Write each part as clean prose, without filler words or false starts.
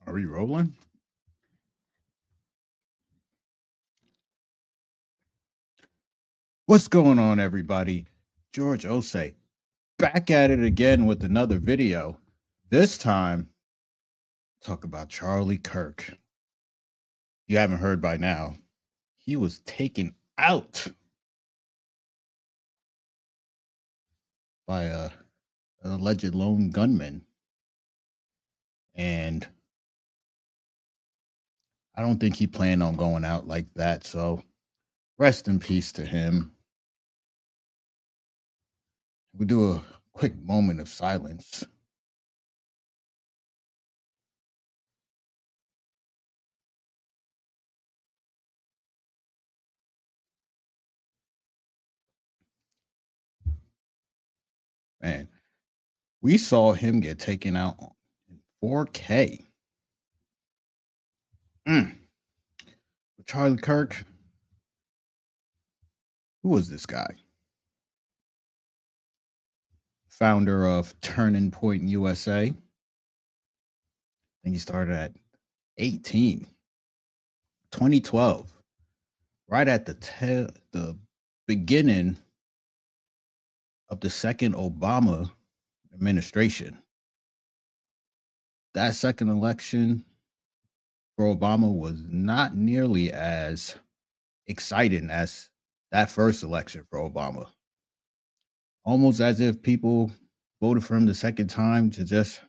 Are we rolling? What's going on, everybody? George Osei back at it again with another video. This time, talk about Charlie Kirk. You haven't heard by now. He was taken out by an alleged lone gunman. And I don't think he planned on going out like that. So rest in peace to him. We do a quick moment of silence. Man, we saw him get taken out in 4K. Mm. Charlie Kirk, who was this guy? Founder of Turning Point USA. I think he started at 18, 2012, right at the beginning of the second Obama administration. That second election for Obama was not nearly as exciting as that first election for Obama. Almost as if people voted for him the second time to just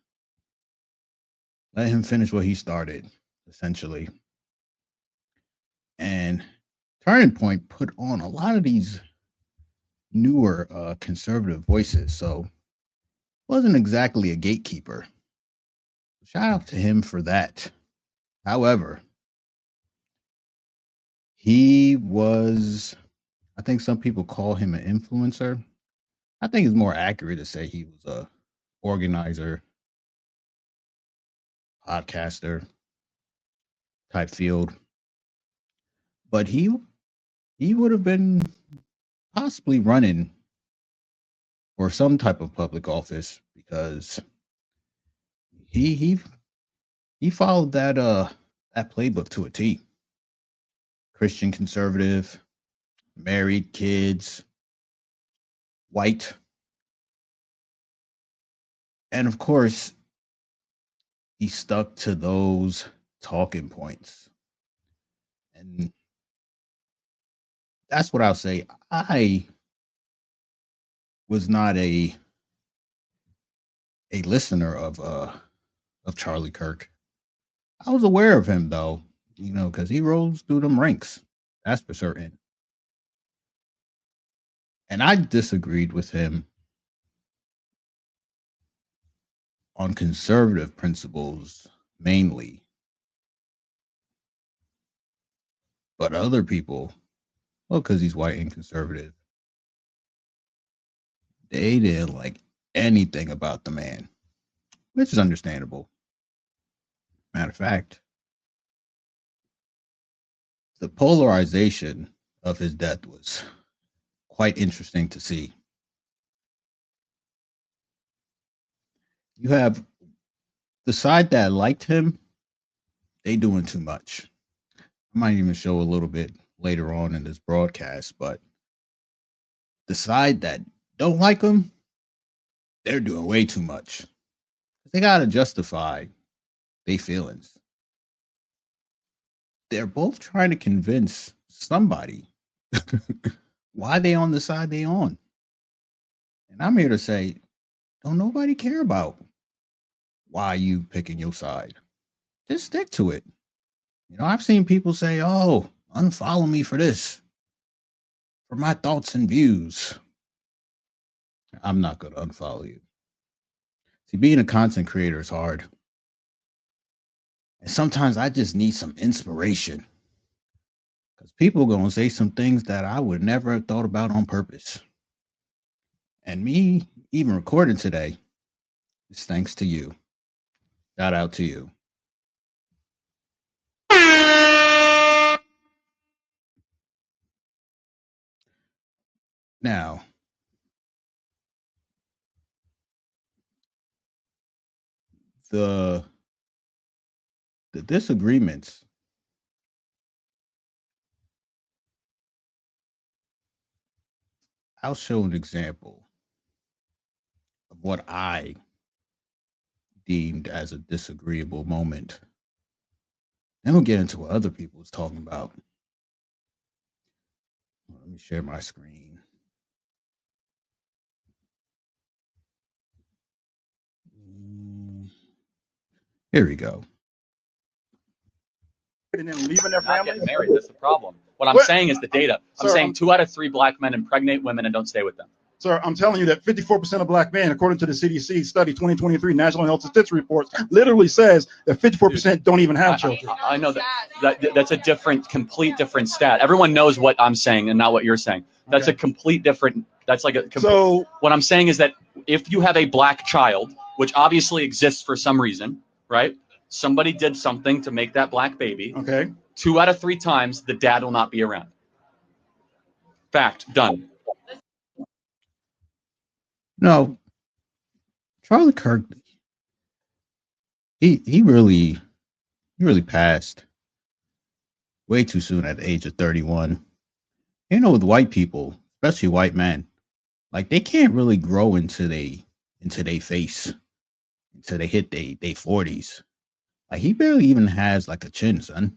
let him finish what he started, essentially. And Turning Point put on a lot of these newer conservative voices, so wasn't exactly a gatekeeper. Shout out to him for that. However, he was, I think some people call him an influencer. I think it's more accurate to say he was a organizer, podcaster type field. But he would have been possibly running for some type of public office because he he he followed that playbook to a T. Christian conservative, married, kids, white, and of course he stuck to those talking points. And that's what I'll say. I was not a listener of Charlie Kirk. I was aware of him though, because he rose through them ranks. That's for certain. And I disagreed with him on conservative principles mainly. But other people, well, because he's white and conservative, they didn't like anything about the man, which is understandable. Matter of fact, the polarization of his death was quite interesting to see. You have the side that liked him, they doing too much. I might even show a little bit later on in this broadcast, but the side that don't like him, they're doing way too much. They gotta justify their feelings. They're both trying to convince somebody why they on the side they on. And I'm here to say, don't nobody care about why you picking your side. Just stick to it. I've seen people say, "Oh, unfollow me for this, for my thoughts and views." I'm not gonna unfollow you. See, being a content creator is hard, and sometimes I just need some inspiration because people are gonna say some things that I would never have thought about on purpose. And me even recording today is thanks to you. Shout out to you. Now, the the disagreements. I'll show an example of what I deemed as a disagreeable moment. Then we'll get into what other people was talking about. Let me share my screen. Here we go. And then leaving their Not families. getting married. That's the problem. What I'm saying is the data. I'm Sir, saying 2 out of 3 black men impregnate women and don't stay with them. Sir, I'm telling you that 54% of black men, according to the CDC study 2023 National Health Statistics Reports, literally says that 54% don't even have children. I know that's a complete different stat. Everyone knows what I'm saying and not what you're saying. That's a complete different. That's like a. So what I'm saying is that if you have a black child, which obviously exists for some reason, right? Somebody did something to make that black baby. okay. 2 out of 3 times, the dad will not be around. Fact. Done. No, Charlie Kirk, he really passed way too soon at the age of 31. You know, with white people, especially white men, like they can't really grow into they face until they hit they 40s. Like he barely even has like a chin, son.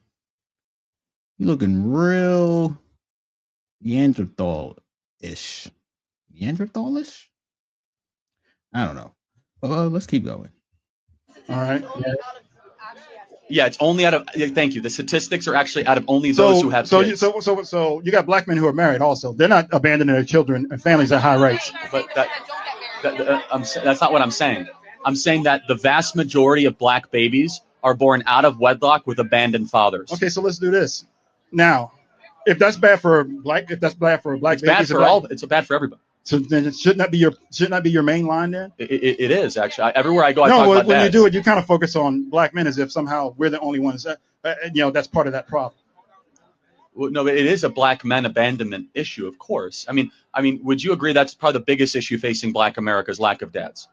He looking real Neanderthal-ish. Neanderthal-ish? I don't know. Let's keep going. All right. Yeah, it's only out of. Thank you. The statistics are actually out of only those who have kids. So you got black men who are married also. They're not abandoning their children and families at high rates. But that's not what I'm saying. I'm saying that the vast majority of black babies are born out of wedlock with abandoned fathers. Okay, so let's do this. Now, if that's bad for black it's babies, bad for all. It's bad for everybody. So then it shouldn't that be your main line then? It is actually. Everywhere I go, I no, talk about when dads. you do it, you kind of focus on black men as if somehow we're the only ones that, that's part of that problem. Well, no, it is a black men abandonment issue, of course. I mean, would you agree that's probably the biggest issue facing black America's lack of dads?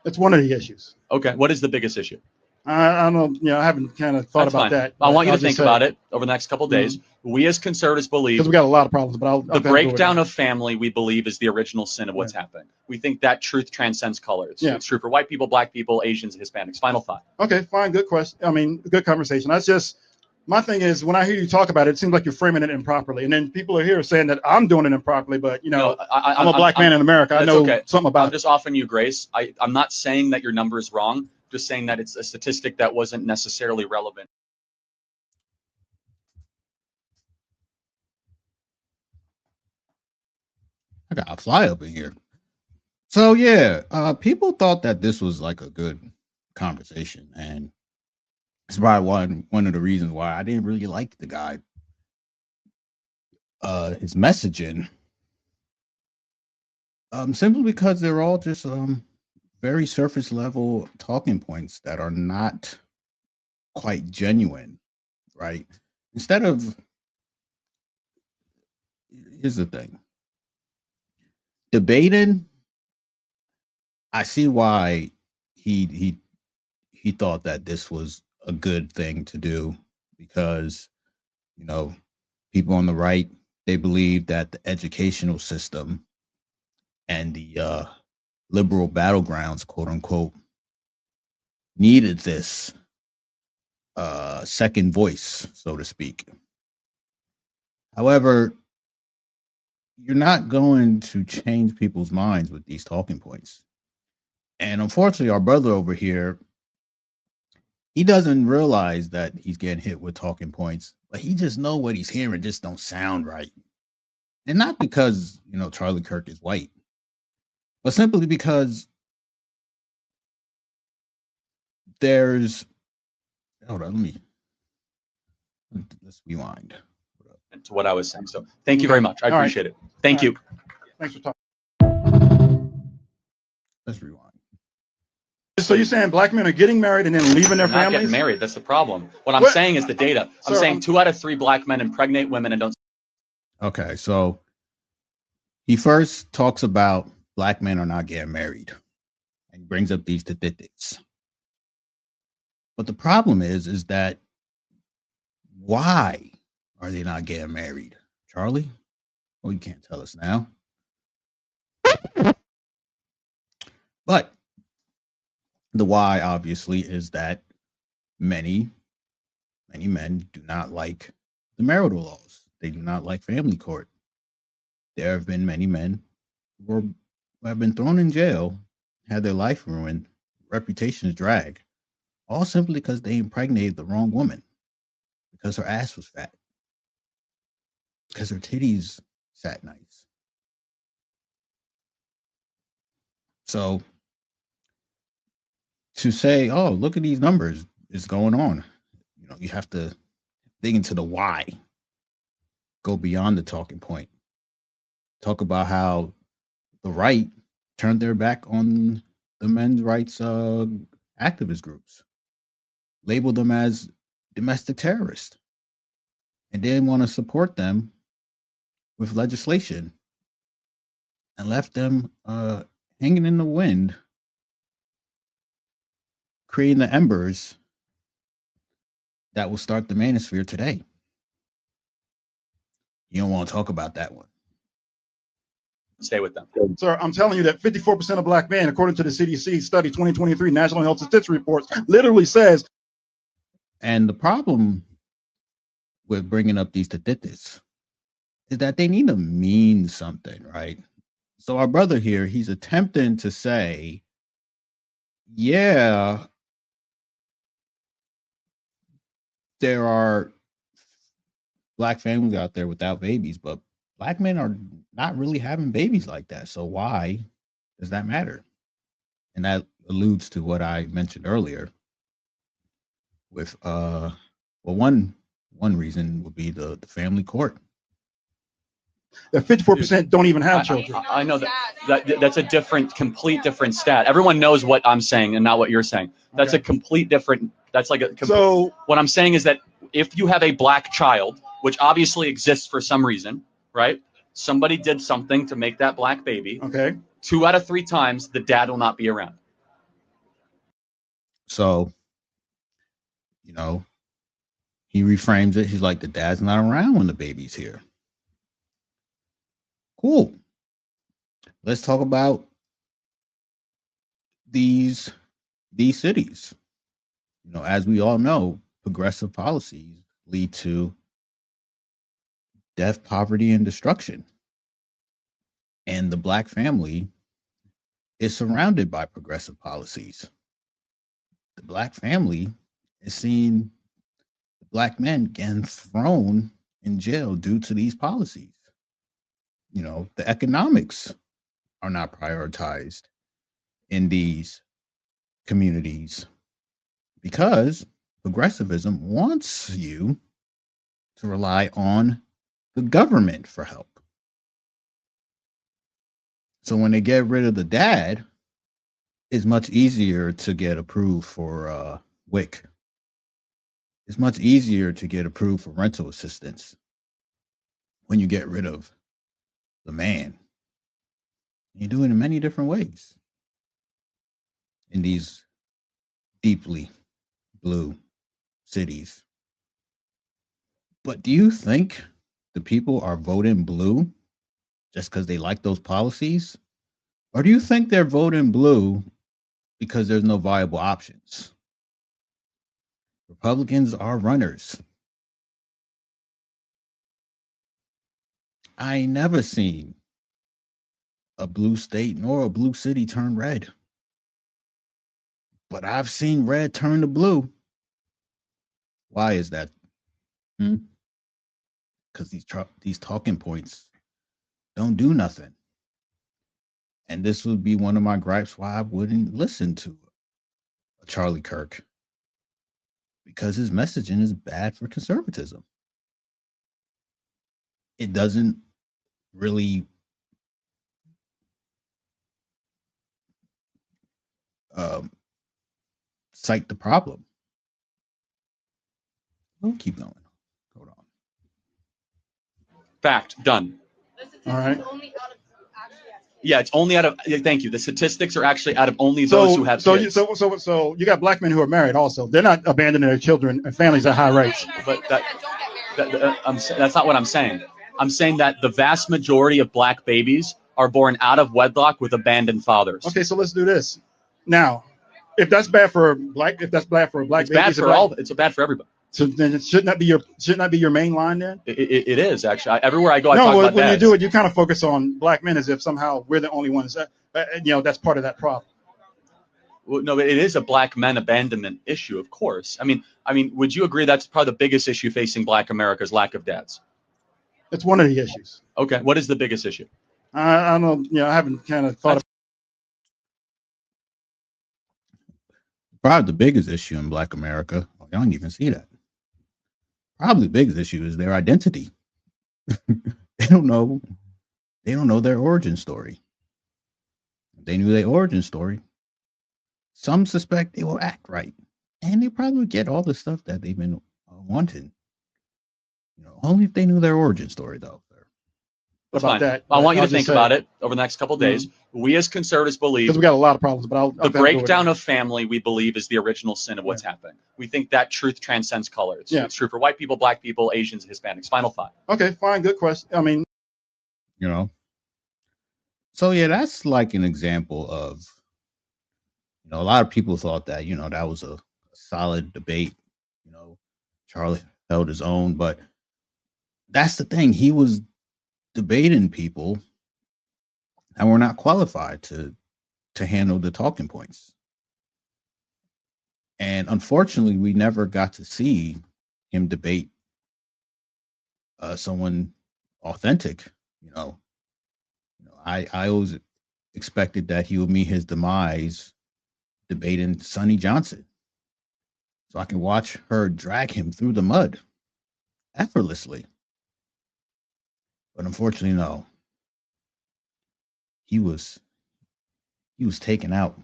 It's one of the issues. Okay, what is the biggest issue? I don't know. I haven't kind of thought That's about fine. that. I want you to think about it over the next couple of days. Mm-hmm. We as conservatives believe because we got a lot of problems, but I'll the breakdown of family we believe is the original sin of what's happening. We think that truth transcends color. It's true for white people, black people, Asians, Hispanics. Final thought. Okay, fine. Good question. I mean, good conversation. That's just my thing is when I hear you talk about it, it seems like you're framing it improperly, and then people are here saying that I'm doing it improperly. But I'm a black man in America. I know something about it. I'm just offering you grace. I'm not saying that your number is wrong. Just saying that it's a statistic that wasn't necessarily relevant. I got a fly up in here. So yeah, people thought that this was like a good conversation, and it's probably one of the reasons why I didn't really like the guy. His messaging, simply because they're all just very surface level talking points that are not quite genuine, right? Instead of, here's the thing, debating, I see why he thought that this was a good thing to do, because people on the right, they believe that the educational system and the liberal battlegrounds, quote unquote, needed this second voice, so to speak. However, you're not going to change people's minds with these talking points. And unfortunately, our brother over here, he doesn't realize that he's getting hit with talking points, but he just know what he's hearing just don't sound right. And not because, Charlie Kirk is white, but simply because there's, hold on, let's rewind to what I was saying. So thank you very much. I appreciate it. Thank you. Thanks for talking. Let's rewind. So you're saying black men are getting married and then leaving their families? Not getting married. That's the problem. What I'm saying is the data. I'm saying 2 out of 3 black men impregnate women and don't. Okay, so he first talks about black men are not getting married and brings up these statistics. But the problem is that why are they not getting married? Charlie? Oh, you can't tell us now. But the why, obviously, is that many men do not like the marital laws. They do not like family court. There have been many men who have been thrown in jail, had their life ruined, reputations dragged, all simply because they impregnated the wrong woman, because her ass was fat, because her titties sat nice. So to say, oh, look at these numbers, it's going on. You have to dig into the why, go beyond the talking point. Talk about how the right turned their back on the men's rights activist groups, labeled them as domestic terrorists, and didn't want to support them with legislation, and left them hanging in the wind, creating the embers that will start the manosphere today. You don't want to talk about that one. Stay with them. Sir, I'm telling you that 54% of black men, according to the CDC study 2023 National Health Statistics Reports, literally says. And the problem with bringing up these statistics is that they need to mean something, right? So our brother here, he's attempting to say, yeah, there are black families out there without babies, but black men are not really having babies like that. So why does that matter? And that alludes to what I mentioned earlier with well, one reason would be the family court. That 54% don't even have children. I know that's a complete different stat. Everyone knows what I'm saying and not what you're saying. That's a complete different. That's like a. So what I'm saying is that if you have a black child, which obviously exists for some reason, right? Somebody did something to make that black baby. Okay. 2 out of 3 times, the dad will not be around. So, he reframes it. He's like, the dad's not around when the baby's here. Cool. Let's talk about these cities. As we all know, progressive policies lead to death, poverty, and destruction. And the black family is surrounded by progressive policies. The black family is seeing black men getting thrown in jail due to these policies. The economics are not prioritized in these communities because progressivism wants you to rely on the government for help. So when they get rid of the dad, it's much easier to get approved for WIC. It's much easier to get approved for rental assistance when you get rid of the man. You do it in many different ways in these deeply blue cities. But do you think the people are voting blue just because they like those policies? Or do you think they're voting blue because there's no viable options? Republicans are runners. I ain't never seen a blue state nor a blue city turn red. But I've seen red turn to blue. Why is that? Because these talking points don't do nothing. And this would be one of my gripes why I wouldn't listen to Charlie Kirk. Because his messaging is bad for conservatism. It doesn't really cite the problem. We'll keep going. Hold on. Fact. Done. All right. Yeah, it's only out of. Thank you. The statistics are actually out of only those who have kids. So you got black men who are married also. They're not abandoning their children and families at high rates. But that's not what I'm saying. I'm saying that the vast majority of black babies are born out of wedlock with abandoned fathers. Okay, so let's do this. Now, if that's bad for black babies, it's bad for all. It's bad for everybody. So then it shouldn't that be your main line then? It is actually. Everywhere I go, I talk about when dads. You do it, you kind of focus on black men as if somehow we're the only ones that, that's part of that problem. Well, no, it is a black men abandonment issue, of course. I mean, would you agree that's probably the biggest issue facing Black America's lack of dads? It's one of the issues. Okay, what is the biggest issue? I don't know. I haven't kind of thought. Probably the biggest issue in Black America. I don't even see that. Probably the biggest issue is their identity. They don't know their origin story. If they knew their origin story, some suspect they will act right, and they probably get all the stuff that they've been wanting. Only if they knew their origin story, though. That's fine. That. I want you to think about it over the next couple of days. We as conservatives believe, because we got a lot of problems, but the breakdown of family, we believe, is the original sin of what's happening. We think that truth transcends color. It's true for white people, black people, Asians, Hispanics. Final thought. Okay, fine, good question. I mean, so yeah, that's like an example of, a lot of people thought that, that was a solid debate. Charlie held his own, but that's the thing. He was debating people that were not qualified to handle the talking points. And unfortunately, we never got to see him debate someone authentic. I always expected that he would meet his demise debating Sonny Johnson, so I can watch her drag him through the mud effortlessly. But unfortunately, no. He was taken out.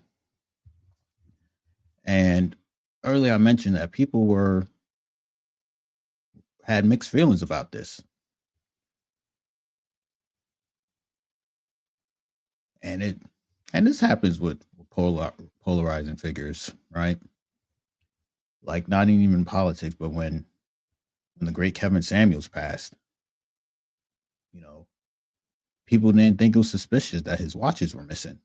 And earlier I mentioned that people had mixed feelings about this. And this happens with polarizing figures, right? Like not even politics, but when the great Kevin Samuels passed, people didn't think it was suspicious that his watches were missing.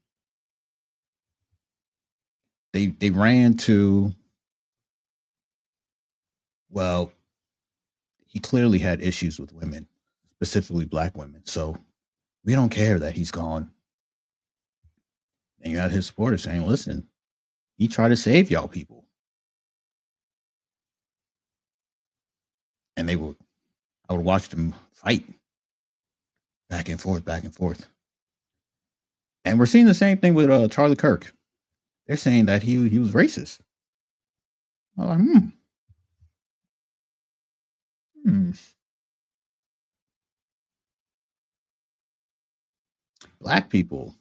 They ran to, well, he clearly had issues with women, specifically black women. So we don't care that he's gone. And you had his supporters saying, listen, he tried to save y'all people. And I would watch them fight back and forth, back and forth. And we're seeing the same thing with Charlie Kirk. They're saying that he was racist. I'm like, Black people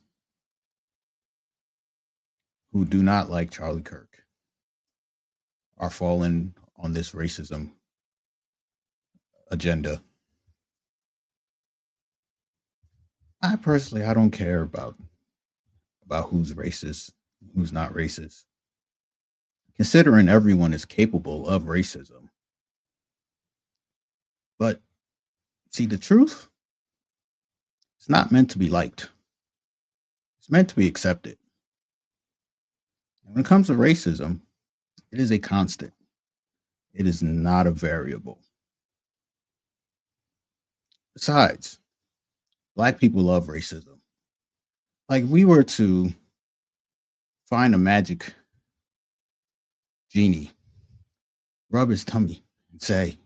who do not like Charlie Kirk are falling on this racism agenda. I don't care about who's racist, who's not racist, considering everyone is capable of racism. But see, the truth, it's not meant to be liked. It's meant to be accepted. And when it comes to racism, it is a constant. It is not a variable. Besides, Black people love racism. Like, we were to find a magic genie, rub his tummy, and say,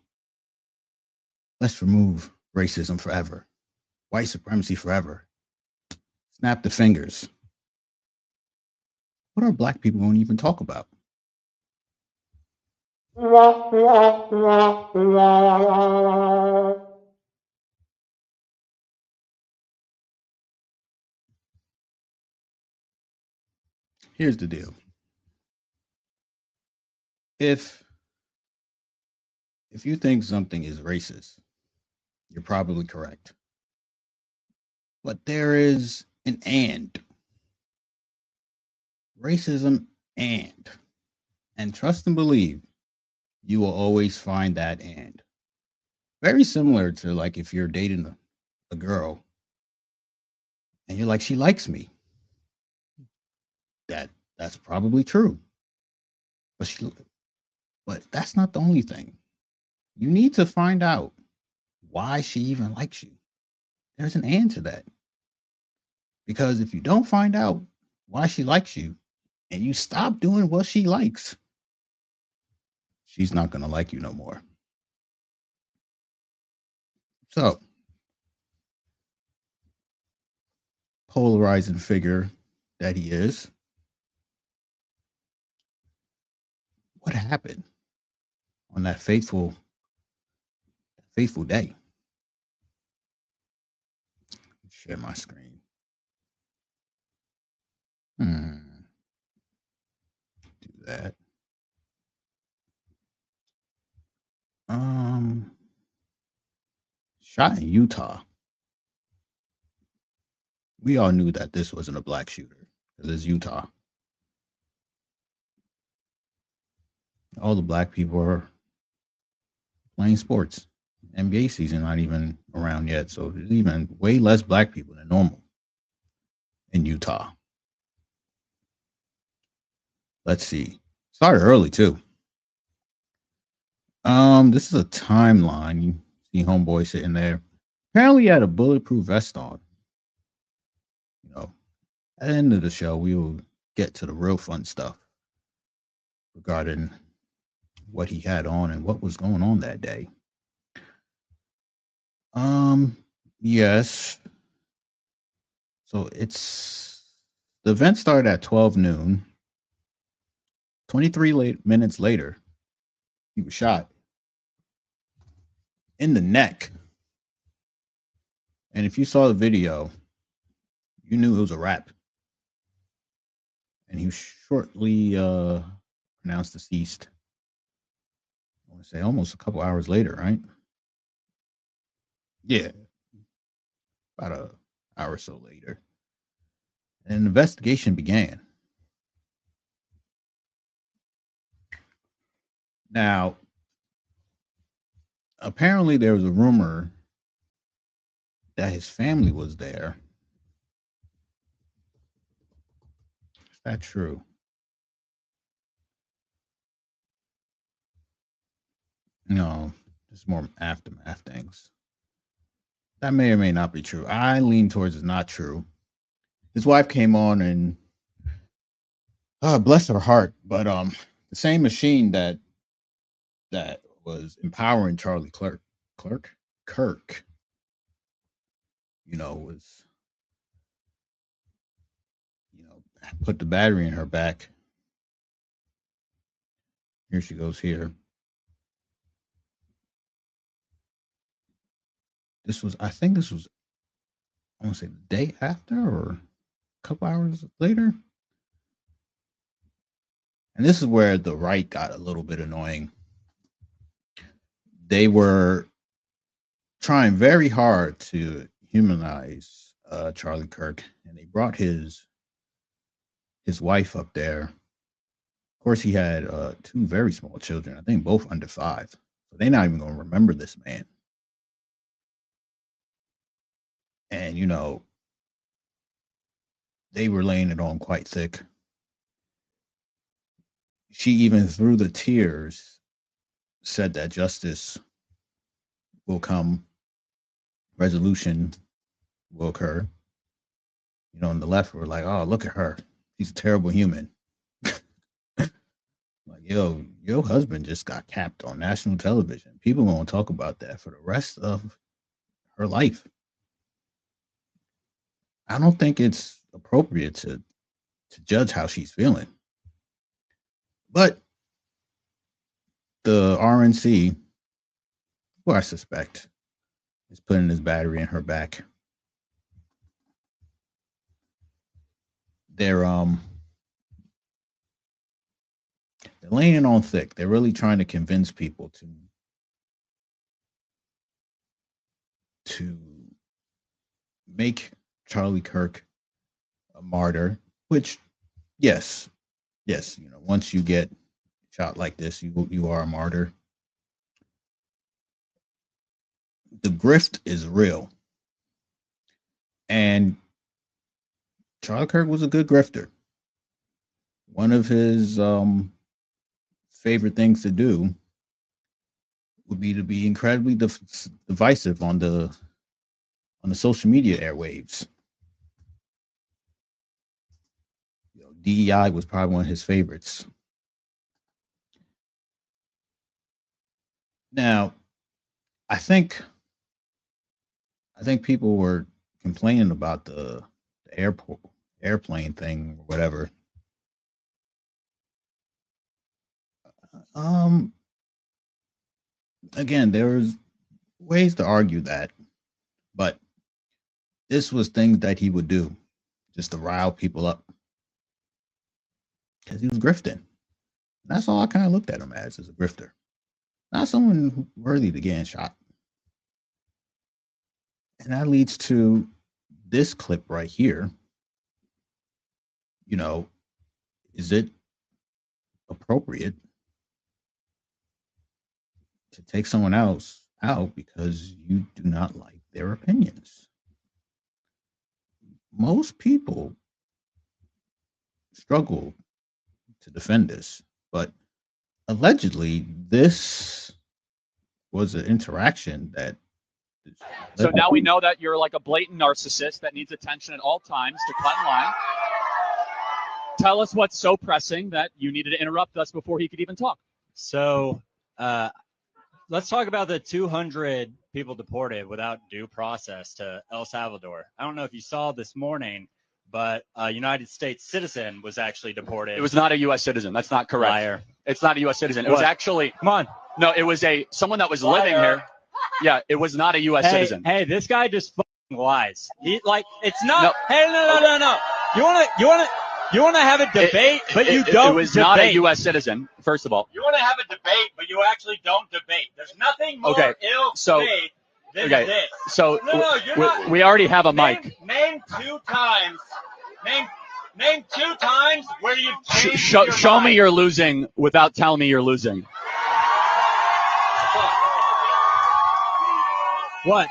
let's remove racism forever, white supremacy forever. Snap the fingers. What are Black people going to even talk about? Here's the deal. If you think something is racist, you're probably correct. But there is an and. Racism and trust and believe you will always find that and. Very similar to like if you're dating a girl and you're like, she likes me. That's probably true. But that's not the only thing. You need to find out why she even likes you. There's an and to that. Because if you don't find out why she likes you and you stop doing what she likes, she's not going to like you no more. So, polarizing figure that he is, what happened on that fateful day? Share my screen. Do that. Shot in Utah. We all knew that this wasn't a black shooter because it's Utah. All the black people are playing sports. NBA season not even around yet, so there's even way less black people than normal in Utah. Let's see. Started early too. This is a timeline. You see homeboy sitting there. Apparently he had a bulletproof vest on. You know, at the end of the show, we will get to the real fun stuff regarding what he had on and what was going on that day. Yes. So the event started at 12 noon. 23 minutes later, he was shot in the neck. And if you saw the video, you knew it was a wrap. And he was shortly pronounced deceased. I want to say almost a couple hours later, right? Yeah, about an hour or so later. And an investigation began. Now, apparently there was a rumor that his family was there. Is that true? No, there's more aftermath things. That may or may not be true. I lean towards it's not true. His wife came on and bless her heart, but the same machine that was empowering Charlie Kirk, was put the battery in her back. Here she goes here. I think this was, I want to say the day after or a couple hours later. And this is where the right got a little bit annoying. They were trying very hard to humanize Charlie Kirk, and they brought his wife up there. Of course, he had two very small children, I think both under 5. So they're not even going to remember this man. And, they were laying it on quite thick. She even through the tears said that justice will come, resolution will occur. On the left were like, oh, look at her. She's a terrible human. Like, yo, your husband just got capped on national television. People won't talk about that for the rest of her life. I don't think it's appropriate to judge how she's feeling. But the RNC, who I suspect is putting his battery in her back, they're laying it on thick. They're really trying to convince people to make Charlie Kirk a martyr, which, yes, you know, once you get shot like this, you are a martyr. The grift is real, and Charlie Kirk was a good grifter. One of his favorite things to do would be to be incredibly divisive on the social media airwaves. You know, DEI was probably one of his favorites. Now, I think people were complaining about the airplane thing or whatever. Again, there's ways to argue that, but this was things that he would do just to rile people up because he was grifting. That's all I kind of looked at him as a grifter, not someone worthy to getting shot. And that leads to this clip right here. You know, is it appropriate to take someone else out because you do not like their opinions? Most people struggle to defend this, but allegedly this was an interaction that. So now we know that you're like a blatant narcissist that needs attention at all times to cut in line. Tell us what's so pressing that you needed to interrupt us before he could even talk. So let's talk about the 200 people deported without due process to El Salvador. I don't know if you saw this morning, but a United States citizen was actually deported. It was not a U.S. citizen. That's not correct. Liar. It's not a U.S. citizen. It was actually. Come on. No, it was someone that was living here. Yeah, it was not a U.S. citizen. Hey, this guy just fucking lies. It's not. No. Hey, no. You wanna have a debate, but you don't. It was debate. Not a U.S. citizen. First of all. You want to have a debate, but you actually don't debate. There's nothing more ill-fated than this. So you're not. We already have a mic. Name 2 times. Name 2 times where you've changed Show me you're losing without telling me you're losing. What?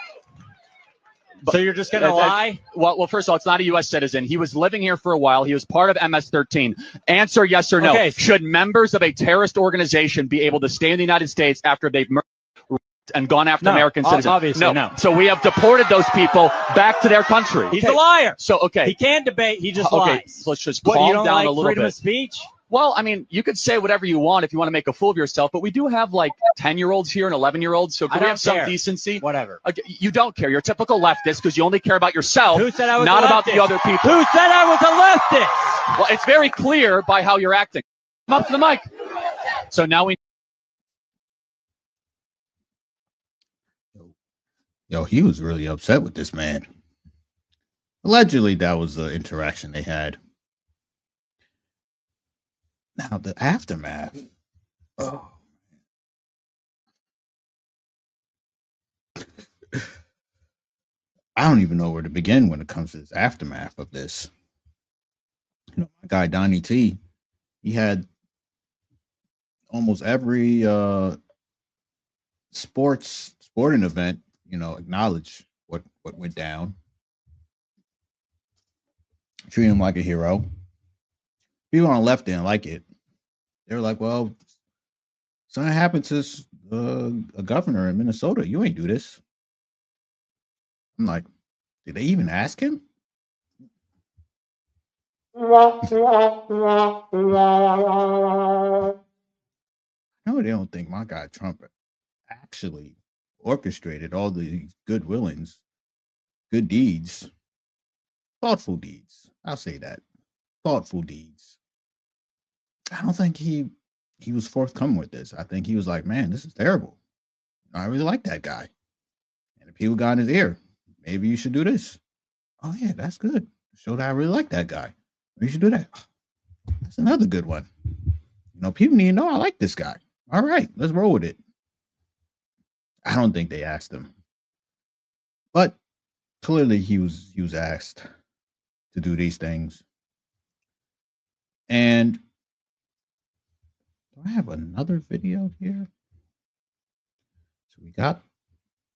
So you're just going to lie? Well, first of all, it's not a U.S. citizen. He was living here for a while. He was part of MS-13. Answer yes or no. Okay. Should members of a terrorist organization be able to stay in the United States after they've murdered and gone after American citizens? Obviously, no. So we have deported those people back to their country. He's a liar. So, okay. He can't debate. He just lies. So let's just calm down a little freedom bit. Of speech? Well, I mean, you could say whatever you want if you want to make a fool of yourself, but we do have like 10-year-olds here and 11-year-olds, so can we have some decency? Whatever. You don't care. You're a typical leftist because you only care about yourself, Who said I was not a about leftist? the other people. Who said I was a leftist? Well, it's very clear by how you're acting. Come up to the mic. So now we. Yo, he was really upset with this man. Allegedly, that was the interaction they had. Now, the aftermath. Oh. I don't even know where to begin when it comes to this aftermath of this. You know, my guy, Donnie T, he had almost every sporting event, you know, acknowledge what went down. Treat him like a hero. People on the left didn't like it. They were like, well, something happened to a governor in Minnesota. You ain't do this. I'm like, did they even ask him? No, they don't think my guy Trump actually orchestrated all the good willings, good deeds, thoughtful deeds. I'll say that. Thoughtful deeds. I don't think he was forthcoming with this. I think he was like, man, this is terrible. I really like that guy. And if people got in his ear, maybe you should do this. Oh, yeah, that's good. Show that I really like that guy. You should do that. That's another good one. You know, people need to know I like this guy. All right, let's roll with it. I don't think they asked him. But clearly he was asked. to do these things. And do I have another video here? So we got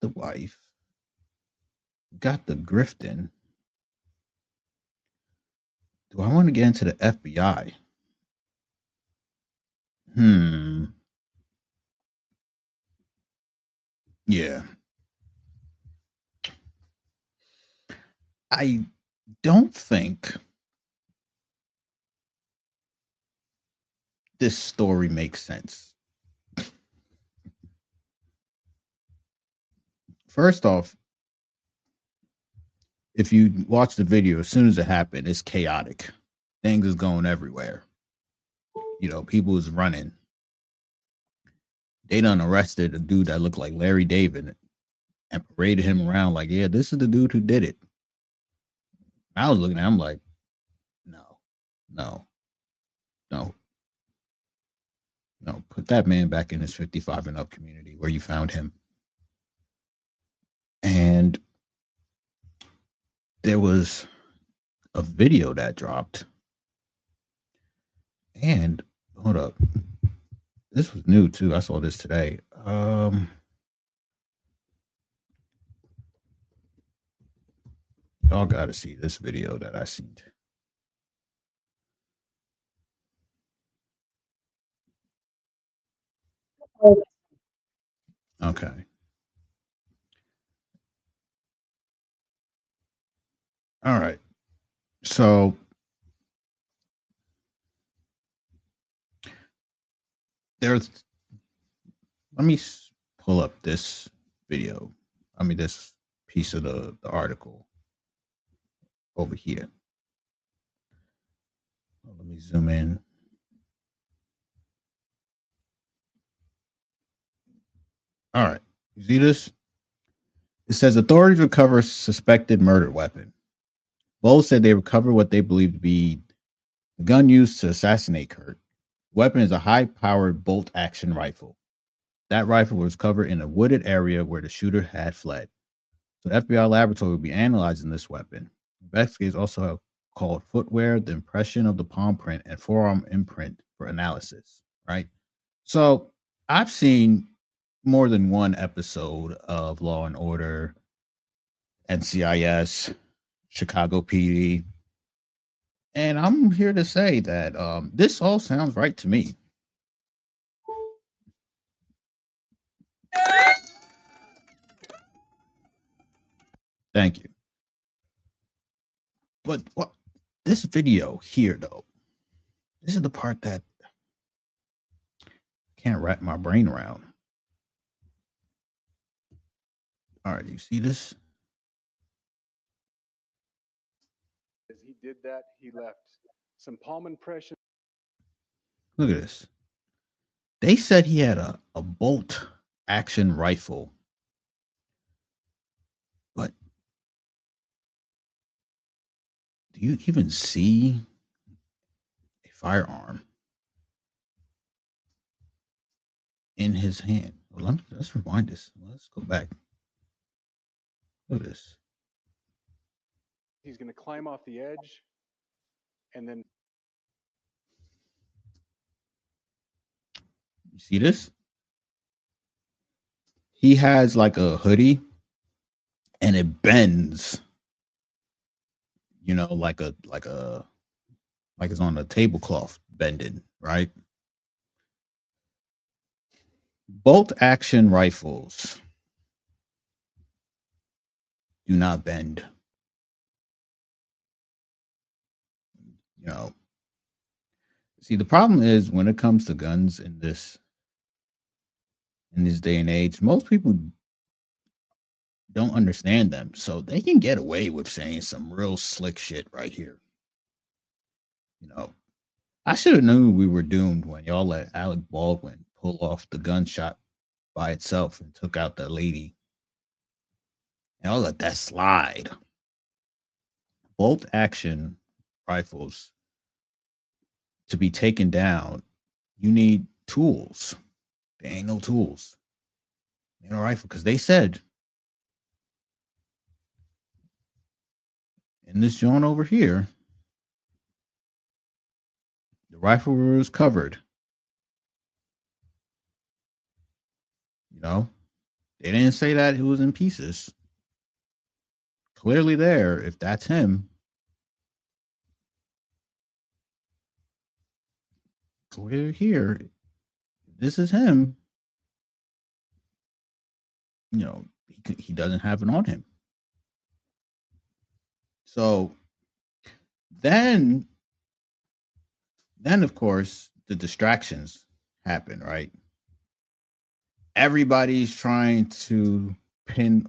the wife, we got the grifting. Do I want to get into the FBI? Yeah. I don't think this story makes sense. First off, if you watch the video, as soon as it happened, it's chaotic. Things is going everywhere. You know, people is running. They done arrested a dude that looked like Larry David and paraded him around like, yeah, this is the dude who did it. I was looking at him like, no. Put that man back in his 55 and up community where you found him. And there was a video that dropped. And hold up. This was new too. I saw this today. Y'all got to see this video that I seen. Okay. All right. So let me pull up this video. This piece of the article over here. Let me zoom in. All right. You see this? It says authorities recover suspected murder weapon. Both said they recovered what they believe to be the gun used to assassinate Kirk. The weapon is a high-powered bolt-action rifle. That rifle was covered in a wooded area where the shooter had fled. So the FBI laboratory will be analyzing this weapon. Investigators also have called footwear, the impression of the palm print, and forearm imprint for analysis, right? So I've seen more than one episode of Law and Order, NCIS, Chicago PD, and I'm here to say that this all sounds right to me. Thank you. But what this video here, though, this is the part that I can't wrap my brain around. All right, you see this? As he did that, he left some palm impressions. Look at this. They said he had a bolt action rifle. But do you even see a firearm in his hand? Well, let's rewind this. Let's go back. Look at this. He's going to climb off the edge and then. You see this? He has like a hoodie and it bends, you know, like it's on a tablecloth bending, right? Bolt action rifles do not bend. You know, see, the problem is when it comes to guns in this day and age, most people don't understand them. So they can get away with saying some real slick shit right here. You know, I should have known we were doomed when y'all let Alec Baldwin pull off the gunshot by itself and took out that lady. Y'all let that slide. Bolt action rifles to be taken down, you need tools. There ain't no tools in a rifle because they said in this joint over here, the rifle was covered. You know, they didn't say that it was in pieces. Clearly, there, if that's him, clear here, this is him. You know, he doesn't have it on him. So then of course the distractions happen, right? Everybody's trying to pin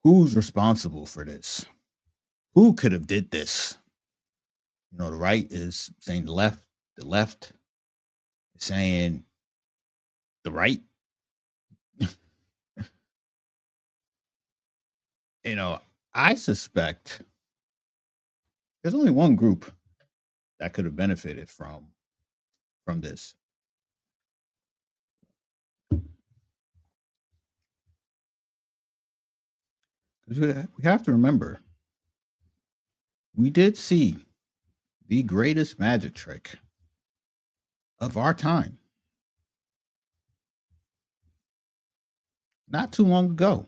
who's responsible for this. Who could have did this? You know, the right is saying the left is saying the right. You know, I suspect there's only one group that could have benefited from this. We have to remember, we did see the greatest magic trick of our time not too long ago.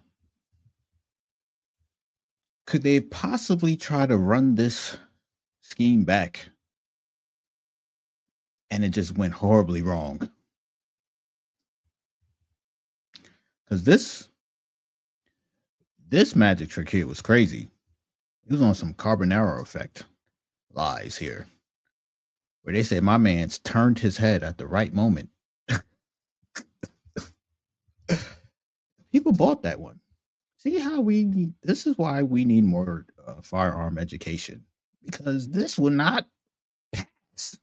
Could they possibly try to run this scheme back and it just went horribly wrong? Because this magic trick here was crazy. It was on some Carbonaro effect lies here, where they say my man's turned his head at the right moment. People bought that one. See how this is why we need more firearm education, because this will not pass.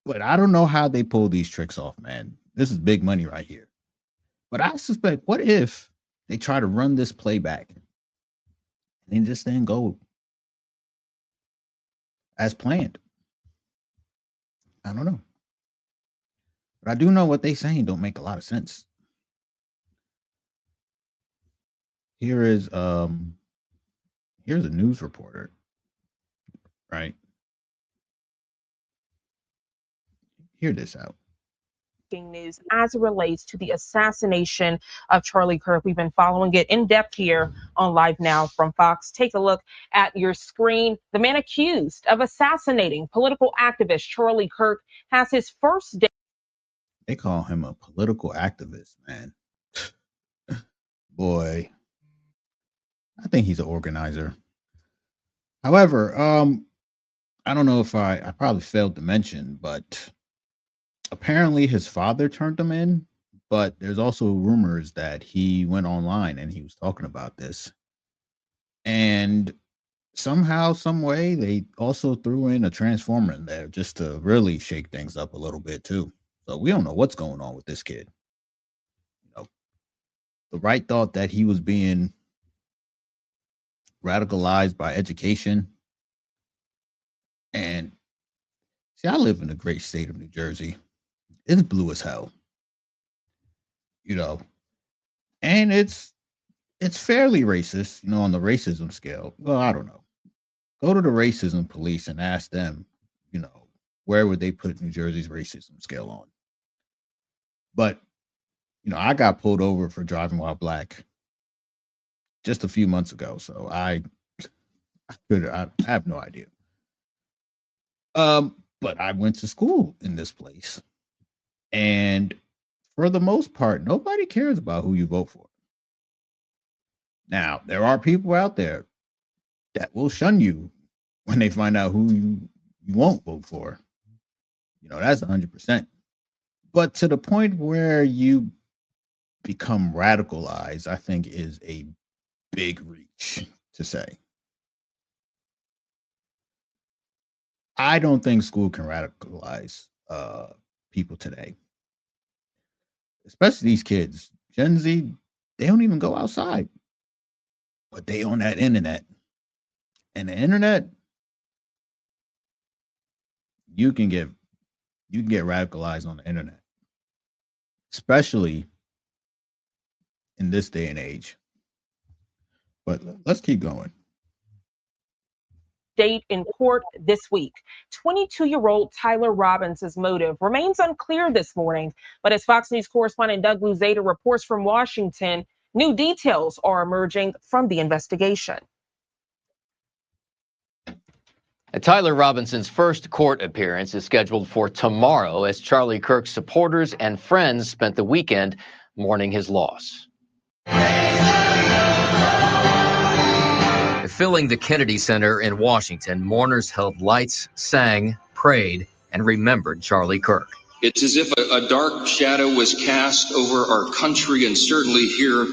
But I don't know how they pull these tricks off, man. This is big money right here. But I suspect, what if they try to run this playback and this thing go as planned? I don't know. But I do know what they saying don't make a lot of sense. Here's a news reporter, right? Hear this out. News as it relates to the assassination of Charlie Kirk. We've been following it in depth here on Live Now from Fox. Take a look at your screen. The man accused of assassinating political activist Charlie Kirk has his first day. They call him a political activist, man. Boy, I think he's an organizer. However, I don't know if I probably failed to mention, but apparently his father turned him in, but there's also rumors that he went online and he was talking about this. And somehow, some way, they also threw in a transformer in there just to really shake things up a little bit too. So we don't know what's going on with this kid. You know, the right thought that he was being radicalized by education. And see, I live in the great state of New Jersey. It's blue as hell, you know, and it's fairly racist, you know, on the racism scale. Well, I don't know. Go to the racism police and ask them, you know, where would they put New Jersey's racism scale on? But, you know, I got pulled over for driving while black just a few months ago, so I have no idea. But I went to school in this place. And for the most part, nobody cares about who you vote for. Now, there are people out there that will shun you when they find out who you won't vote for. You know, that's 100%. But to the point where you become radicalized, I think is a big reach to say. I don't think school can radicalize people today, especially these kids. Gen Z, they don't even go outside, but they on that internet. And the internet, you can get radicalized on the internet, especially in this day and age. But let's keep going. date in court this week. 22-year-old Tyler Robinson's motive remains unclear this morning, but as Fox News correspondent Doug Luzada reports from Washington, new details are emerging from the investigation. Tyler Robinson's first court appearance is scheduled for tomorrow as Charlie Kirk's supporters and friends spent the weekend mourning his loss. Filling the Kennedy Center in Washington, mourners held lights, sang, prayed, and remembered Charlie Kirk. It's as if a dark shadow was cast over our country and certainly here,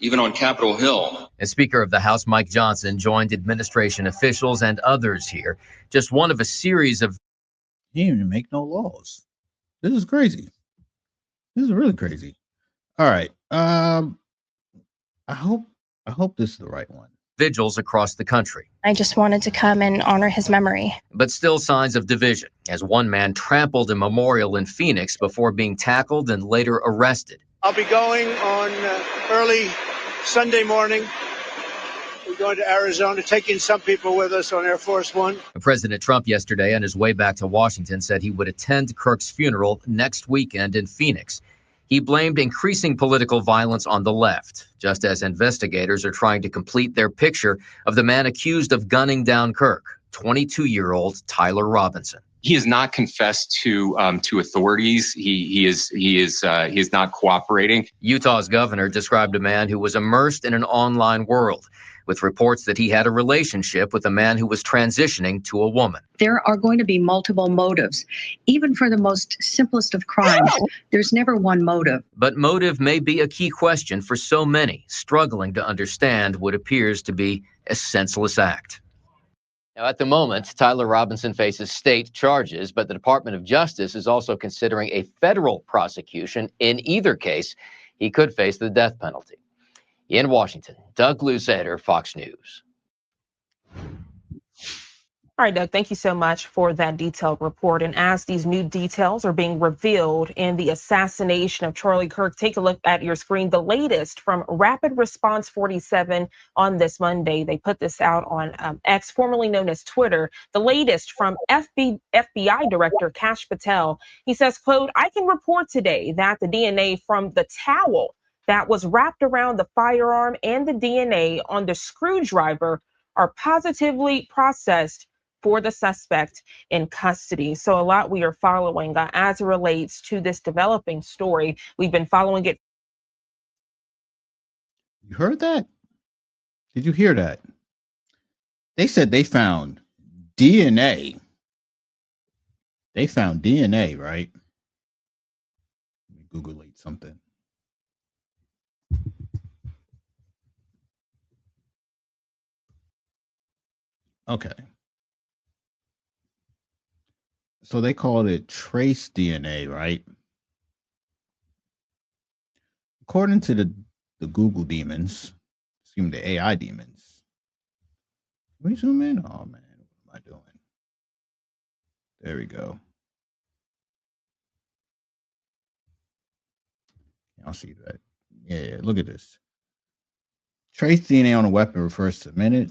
even on Capitol Hill. And Speaker of the House Mike Johnson joined administration officials and others here. Just one of a series of... He didn't even make no laws. This is crazy. This is really crazy. All right. I hope this is the right one. Vigils across the country. I just wanted to come and honor his memory. But still signs of division, as one man trampled a memorial in Phoenix before being tackled and later arrested. I'll be going on early Sunday morning. We're going to Arizona, taking some people with us on Air Force One. President Trump yesterday on his way back to Washington said he would attend Kirk's funeral next weekend in Phoenix. He blamed increasing political violence on the left, just as investigators are trying to complete their picture of the man accused of gunning down Kirk, 22-year-old Tyler Robinson. He has not confessed to authorities. He is not cooperating. Utah's governor described a man who was immersed in an online world, with reports that he had a relationship with a man who was transitioning to a woman. There are going to be multiple motives. Even for the most simplest of crimes, there's never one motive. But motive may be a key question for so many struggling to understand what appears to be a senseless act. Now, at the moment, Tyler Robinson faces state charges, but the Department of Justice is also considering a federal prosecution. In either case, he could face the death penalty. In Washington, Doug Luzada, Fox News. All right, Doug, thank you so much for that detailed report. And as these new details are being revealed in the assassination of Charlie Kirk, take a look at your screen. The latest from Rapid Response 47 on this Monday. They put this out on X, formerly known as Twitter. The latest from FBI Director Kash Patel. He says, quote, "I can report today that the DNA from the towel that was wrapped around the firearm and the DNA on the screwdriver are positively processed for the suspect in custody." So a lot we are following as it relates to this developing story. We've been following it. You heard that? Did you hear that? They said they found DNA. They found DNA, right? Let me Google something. Okay. So they called it trace DNA, right? According to the Google demons, excuse me, the AI demons. Can we zoom in? Oh man, what am I doing? There we go. I'll see that. Yeah, look at this. Trace DNA on a weapon refers to minute,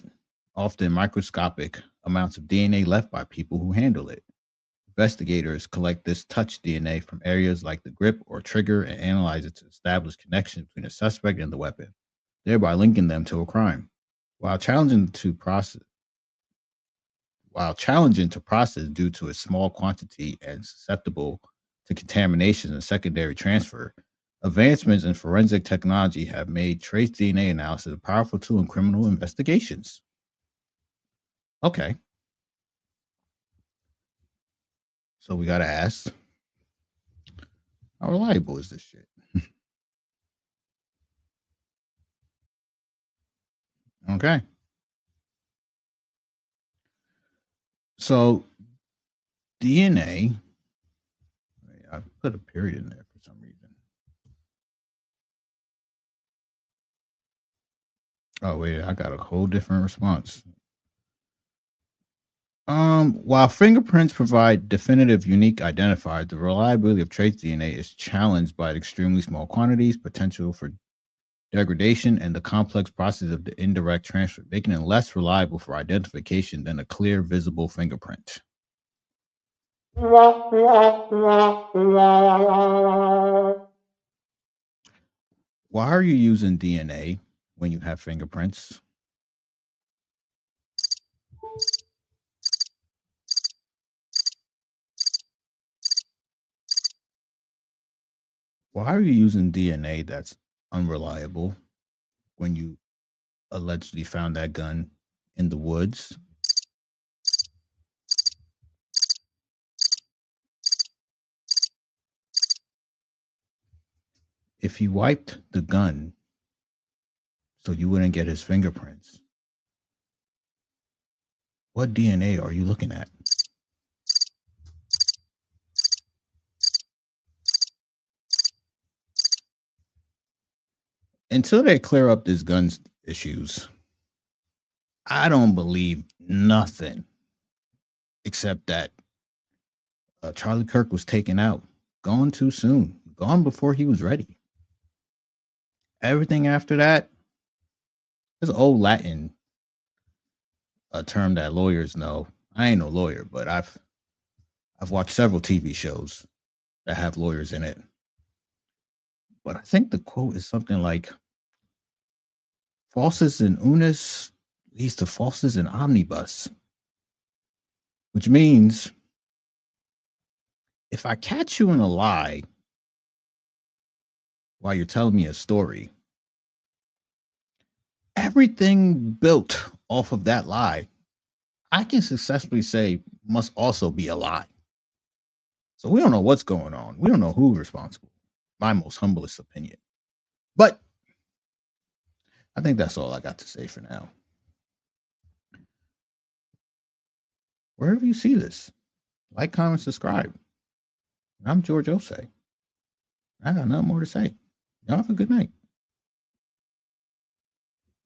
often microscopic amounts of DNA left by people who handle it. Investigators collect this touch DNA from areas like the grip or trigger and analyze it to establish connections between the suspect and the weapon, thereby linking them to a crime. While challenging to process due to its small quantity and susceptible to contamination and secondary transfer, advancements in forensic technology have made trace DNA analysis a powerful tool in criminal investigations. Okay. So we got to ask, how reliable is this shit? Okay. So DNA, I put a period in there for some reason. Oh, wait, I got a whole different response. While fingerprints provide definitive unique identifiers, the reliability of trace DNA is challenged by extremely small quantities, potential for degradation, and the complex process of the indirect transfer, making it less reliable for identification than a clear, visible fingerprint. Why are you using DNA when you have fingerprints? Why are you using DNA that's unreliable when you allegedly found that gun in the woods? If he wiped the gun so you wouldn't get his fingerprints, what DNA are you looking at? Until they clear up this guns issues, I don't believe nothing except that Charlie Kirk was taken out, gone too soon, gone before he was ready. Everything after that is old Latin, a term that lawyers know. I ain't no lawyer, but I've watched several TV shows that have lawyers in it. But I think the quote is something like, "Falsus in unus leads to falsus in omnibus," which means if I catch you in a lie while you're telling me a story, everything built off of that lie, I can successfully say must also be a lie. So we don't know what's going on. We don't know who's responsible. My most humblest opinion. But I think that's all I got to say for now. Wherever you see this, like, comment, subscribe. I'm George Osei. I got nothing more to say. Y'all have a good night.